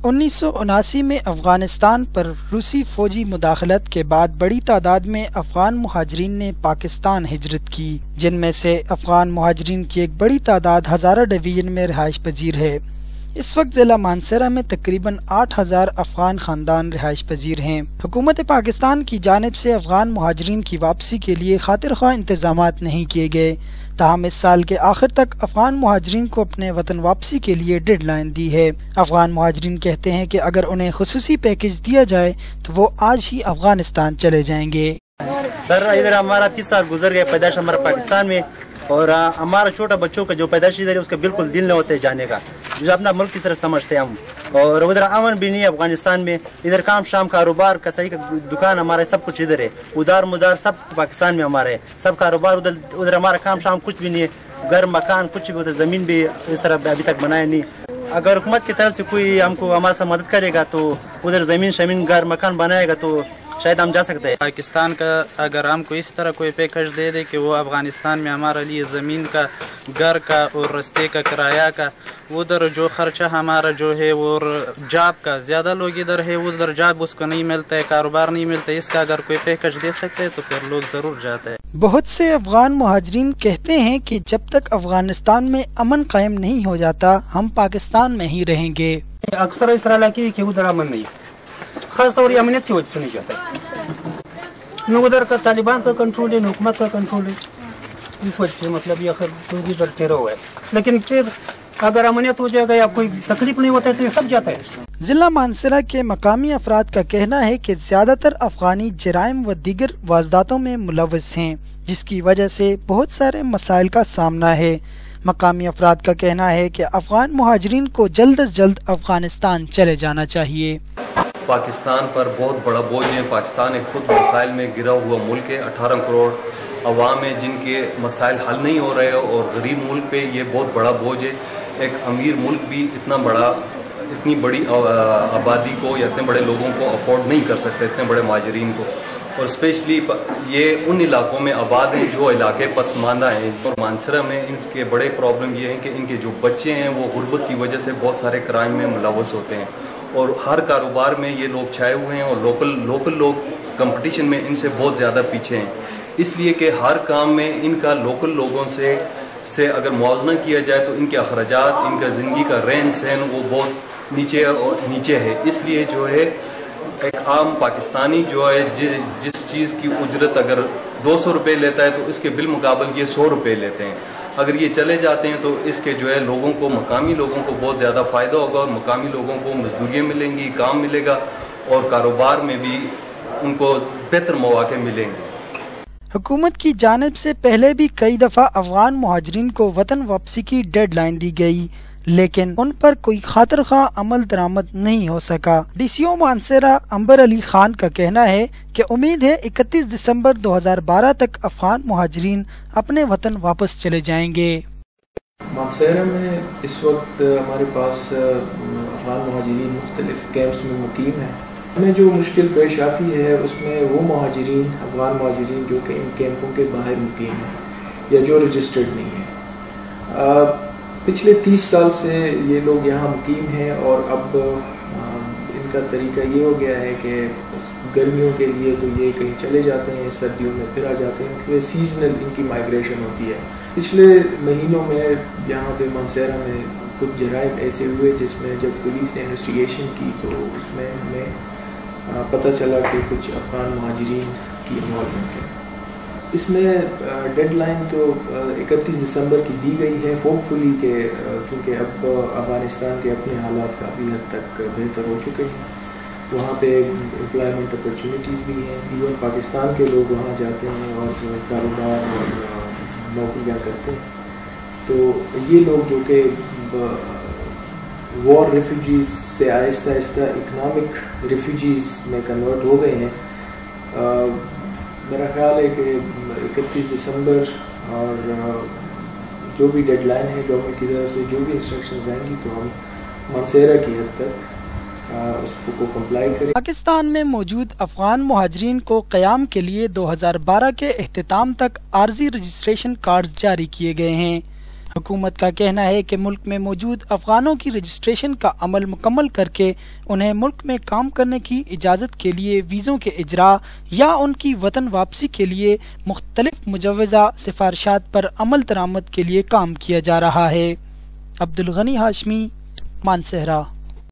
1979 میں افغانستان پر روسی فوجی مداخلت کے بعد بڑی تعداد میں افغان مہاجرین نے پاکستان ہجرت کی، جن میں سے افغان مہاجرین کی ایک بڑی تعداد ہزارہ ڈویژن میں رہائش پذیر ہے۔ اس وقت ضلع مانسہرہ میں تقریباً 8,000 افغان خاندان رہائش پذیر ہیں۔ حکومت پاکستان کی جانب سے افغان مہاجرین کی واپسی کے لیے خاطر خواہ انتظامات نہیں کیے گئے، تاہم اس سال کے آخر تک افغان مہاجرین کو اپنے وطن واپسی کے لیے ڈیڈ لائن دی ہے۔ افغان مہاجرین کہتے ہیں کہ اگر انہیں خصوصی پیکج دیا جائے تو وہ آج ہی افغانستان چلے جائیں گے۔ سر ادھر ہمارا 30 سال گزر گئے پیدائش ہمارا پاکستان میں، اور ہمارا چھوٹا بچوں کا جو پیدائش ادھر ہے اس کا بالکل دل نہ ہوتا ہے جانے کا، جو اپنا ملک کی طرف سمجھتے ہیں ہم، اور ادھر امن بھی نہیں ہے افغانستان میں۔ ادھر کام شام کاروبار کسائی کا دکان ہمارا سب کچھ ادھر ہے، ادار مدار سب پاکستان میں ہمارا ہے، سب کاروبار ادھر ہمارا کام شام کچھ بھی نہیں ہے، گھر مکان کچھ بھی، ادھر زمین بھی اس طرح ابھی تک بنایا نہیں۔ اگر حکومت کی طرف سے کوئی ہم کو ہمارے ساتھ مدد کرے گا تو ادھر زمین شمین گھر مکان بنائے گا تو شاید ہم جا سکتے ہیں۔ پاکستان کا اگر ہم کو اس طرح کوئی پیکج دے دے کہ وہ افغانستان میں ہمارے لیے زمین کا، گھر کا اور رستے کا کرایہ کا، ادھر جو خرچہ ہمارا جو ہے وہ جاب کا، زیادہ لوگ ادھر ہے ادھر جاب اس کو نہیں ملتا ہے، کاروبار نہیں ملتا ہے، اس کا اگر کوئی پیکج دے سکتے ہیں تو پھر لوگ ضرور جاتے ہیں۔ بہت سے افغان مہاجرین کہتے ہیں کہ جب تک افغانستان میں امن قائم نہیں ہو جاتا ہم پاکستان میں ہی رہیں گے۔ اکثر اس طرح کی کہ ادھر امن نہیں ہے، خاص طور امنیت کی وجہ سے نہیں جاتا ہے، نہ ادھر کا طالبان کا کنٹرول ہے نہ حکومت کا کنٹرول ہے، اس وجہ سے مطلب یہ ادھر ٹھہرا ہوا ہے۔ لیکن پھر اگر امنیت ہو جائے گا یا کوئی تکلیف نہیں ہوتا ہے تو یہ سب جاتا ہے۔ ضلع مانسہرہ کے مقامی افراد کا کہنا ہے کہ زیادہ تر افغانی جرائم و دیگر وارداتوں میں ملوث ہیں، جس کی وجہ سے بہت سارے مسائل کا سامنا ہے۔ مقامی افراد کا کہنا ہے کہ افغان مہاجرین کو جلد از جلد افغانستان چلے جانا چاہیے۔ پاکستان پر بہت بڑا بوجھ ہے، پاکستان ایک خود مسائل میں گرا ہوا ملک ہے، 18 کروڑ عوام ہے جن کے مسائل حل نہیں ہو رہے، اور غریب ملک پہ یہ بہت بڑا بوجھ ہے۔ ایک امیر ملک بھی اتنی بڑی آبادی کو یا اتنے بڑے لوگوں کو افورڈ نہیں کر سکتے، اتنے بڑے مہاجرین کو، اور اسپیشلی یہ ان علاقوں میں آباد ہیں جو علاقے پسماندہ ہیں۔ اور مانسہرہ میں ان کے بڑے پرابلم یہ ہیں کہ ان کے جو بچے ہیں وہ غربت کی وجہ سے بہت سارے کرائم میں ملوث ہوتے ہیں، اور ہر کاروبار میں یہ لوگ چھائے ہوئے ہیں، اور لوکل لوگ کمپٹیشن میں ان سے بہت زیادہ پیچھے ہیں، اس لیے کہ ہر کام میں ان کا لوکل لوگوں سے اگر موازنہ کیا جائے تو ان کے اخراجات، ان کا زندگی کا رہن سہن وہ بہت نیچے ہے۔ اس لیے جو ہے ایک عام پاکستانی جو ہے جس چیز کی اجرت اگر 200 روپے لیتا ہے تو اس کے بالمقابل یہ 100 روپے لیتے ہیں۔ اگر یہ چلے جاتے ہیں تو اس کے جو ہے لوگوں کو، مقامی لوگوں کو بہت زیادہ فائدہ ہوگا، اور مقامی لوگوں کو مزدوریاں ملیں گی، کام ملے گا، اور کاروبار میں بھی ان کو بہتر مواقع ملیں گے۔ حکومت کی جانب سے پہلے بھی کئی دفعہ افغان مہاجرین کو وطن واپسی کی ڈیڈ لائن دی گئی، لیکن ان پر کوئی خاطر خواہ عمل درآمد نہیں ہو سکا۔ ڈی سی او مانسہرہ انبر علی خان کا کہنا ہے کہ امید ہے 31 دسمبر 2012 تک افغان مہاجرین اپنے وطن واپس چلے جائیں گے۔ مانسہرہ میں اس وقت ہمارے پاس افغان مہاجرین مختلف کیمپس میں مقیم ہیں۔ ہمیں جو مشکل پیش آتی ہے اس میں وہ مہاجرین، افغان مہاجرین جو کہ ان کیمپوں کے باہر مقیم ہیں یا جو رجسٹرڈ نہیں ہیں۔ پچھلے 30 سال سے یہ لوگ یہاں مقیم ہیں، اور اب ان کا طریقہ یہ ہو گیا ہے کہ گرمیوں کے لیے تو یہ کہیں چلے جاتے ہیں، سردیوں میں پھر آ جاتے ہیں، پھر سیزنل ان کی مائگریشن ہوتی ہے۔ پچھلے مہینوں میں یہاں پہ مانسہرہ میں کچھ جرائم ایسے ہوئے جس میں جب پولیس نے انویسٹیگیشن کی تو اس میں ہمیں پتہ چلا کہ کچھ افغان مہاجرین کی انوالومنٹ ہے۔ اس میں ڈیڈ لائن تو 31 دسمبر کی دی گئی ہے، ہوپ فلی کہ کیونکہ اب افغانستان کے اپنے حالات کافی حد تک بہتر ہو چکے ہیں، وہاں پہ امپلائمنٹ اپرچونیٹیز بھی ہیں، ایون پاکستان کے لوگ وہاں جاتے ہیں اور کاروبار اور نوکریاں کرتے ہیں، تو یہ لوگ جو کہ وار ریفیوجیز سے آہستہ آہستہ اکنامک ریفیوجیز میں کنورٹ ہو گئے ہیں۔ میرا خیال ہے کہ 31 دسمبر اور جو بھی ڈیڈ لائن ہے گورنمنٹ کی طرف سے جو بھی انسٹرکشنز آئیں گی تو ہم مانسہرہ کی حد تک اس کو کمپلائی کریں۔ پاکستان میں موجود افغان مہاجرین کو قیام کے لیے 2012 کے اختتام تک عارضی رجسٹریشن کارڈز جاری کیے گئے ہیں۔ حکومت کا کہنا ہے کہ ملک میں موجود افغانوں کی رجسٹریشن کا عمل مکمل کر کے انہیں ملک میں کام کرنے کی اجازت کے لیے ویزوں کے اجراء یا ان کی وطن واپسی کے لیے مختلف مجوزہ سفارشات پر عمل درآمد کے لیے کام کیا جا رہا ہے۔ عبدالغنی ہاشمی، مانسہرہ۔